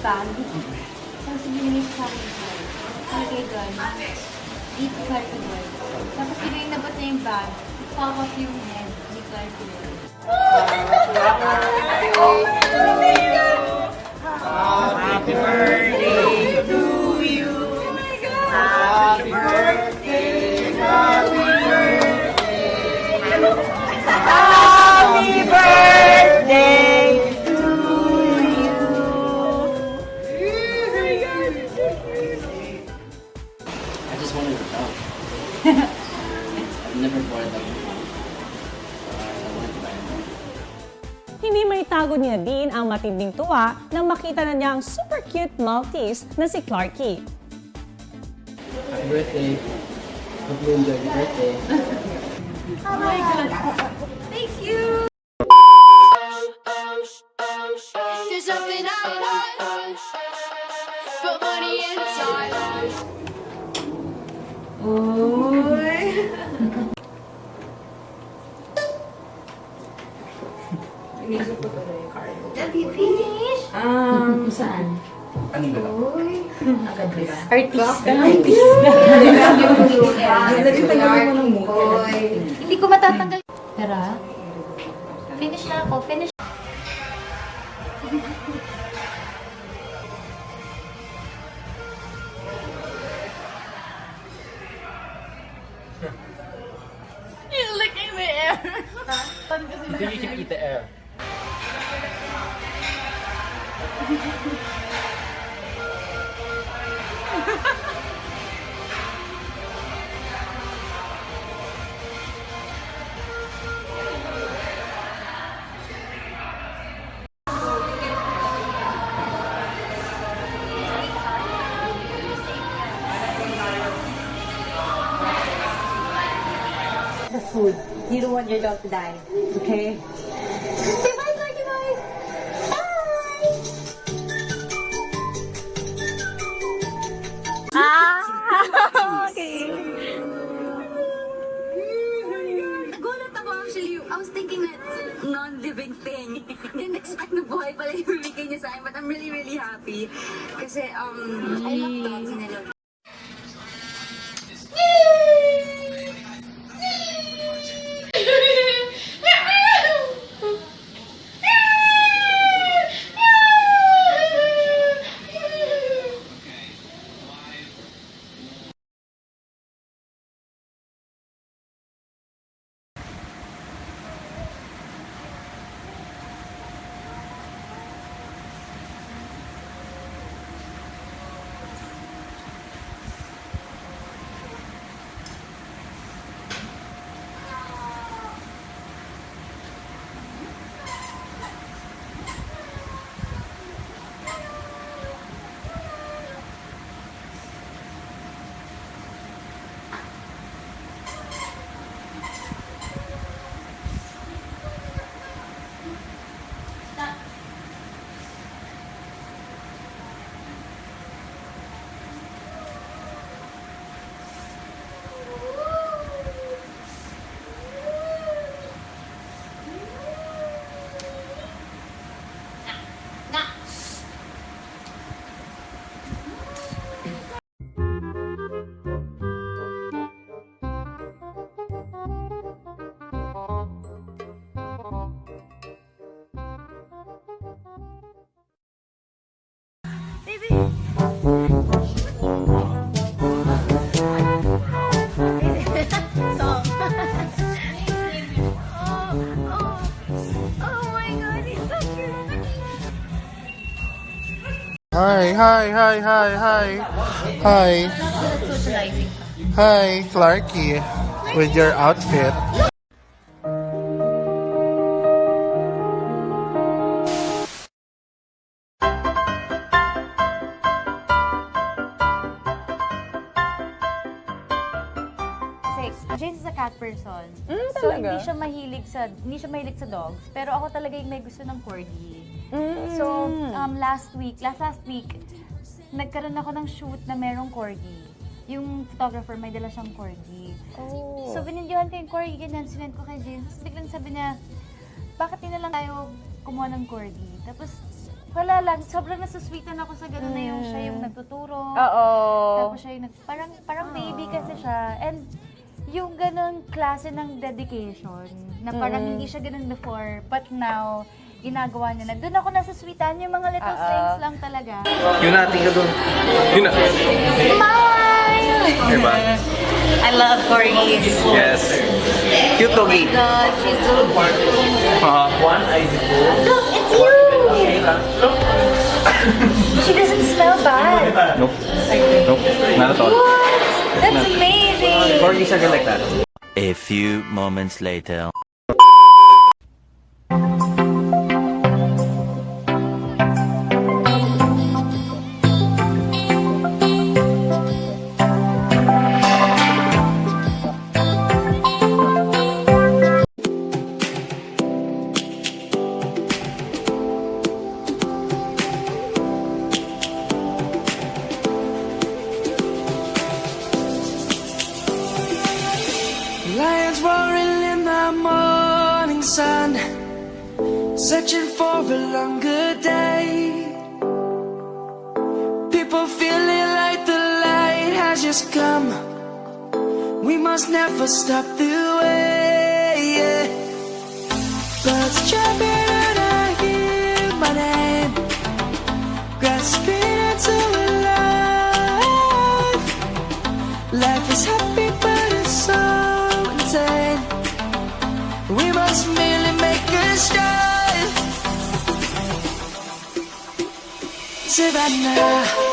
bag. Tapos binigay siya sa akin ito. Nalagay doon. Eat Clarky Boy. Tapos bigay nabot niya yung bag. Pop off yung head. Eat Clarky Boy. Happy birthday to you. Oh my God. Happy birthday. Happy birthday. Happy birthday to you. I just wanted to know. I've never bought that before. I wanted to buy it. Hindi may tago ni Nadine ang matinding tuwa nang makita na niya ang super cute Maltese na si Clarky. Happy birthday. Hope you enjoyed your birthday. Oh my God. Thank you! There's something I want, but money inside. Have you finished? Saan? Anong galaw? Agad ba? Artista. Hindi ko matatanggal. Tara. Finish na ako. Finish. You're licking the air. I think you can eat the air. The food. You don't want your dog to die. Okay? Say bye, Clarky Boy! Nagulat ako actually. I was thinking that non-living thing. Didn't expect na buhay pala yung bibigay niya sa akin. But I'm really, really happy. Kasi, I love dogs and I love Hi, hi, hi, hi, hi. Hi. Hi, Clarky. With your outfit. James is a cat person. So talaga? hindi siya mahilig sa dogs, pero ako talaga yung may gusto ng corgi. So last week, nagkaroon ako ng shoot na merong corgi. Yung photographer may dala siyang corgi. So binidyohan ko yung corgi, ganyan, sinend ko kay James. Tapos biglang sabi niya, bakit di na lang tayo kumuha ng corgi? Tapos Wala lang, sobrang nasusweetan ako sa gano'n na yung siya yung nagtuturo. Oo. Tapos siya yung parang baby kasi siya. And yung ganun klase ng dedication, na parang hindi siya ganun before, but now, ginagawa niya na. Doon ako nasusweetan, yung mga little things lang talaga. Yun natin ka doon. Yun na. Smile! Diba? I love corgis. Yes. Cute doggy. God, she's so One ID. Look, it's you! She doesn't smell bad. Nope. Nope. Not at all. What? That's amazing! Corgis are good like that. A few moments later. Lions roaring in the morning sun, searching for a longer day. People feeling like the light has just come. We must never stop the way. Birds chirping and I hear my name, grasping into life. Life is happy but it's so insane. We must merely make a start. Savannah.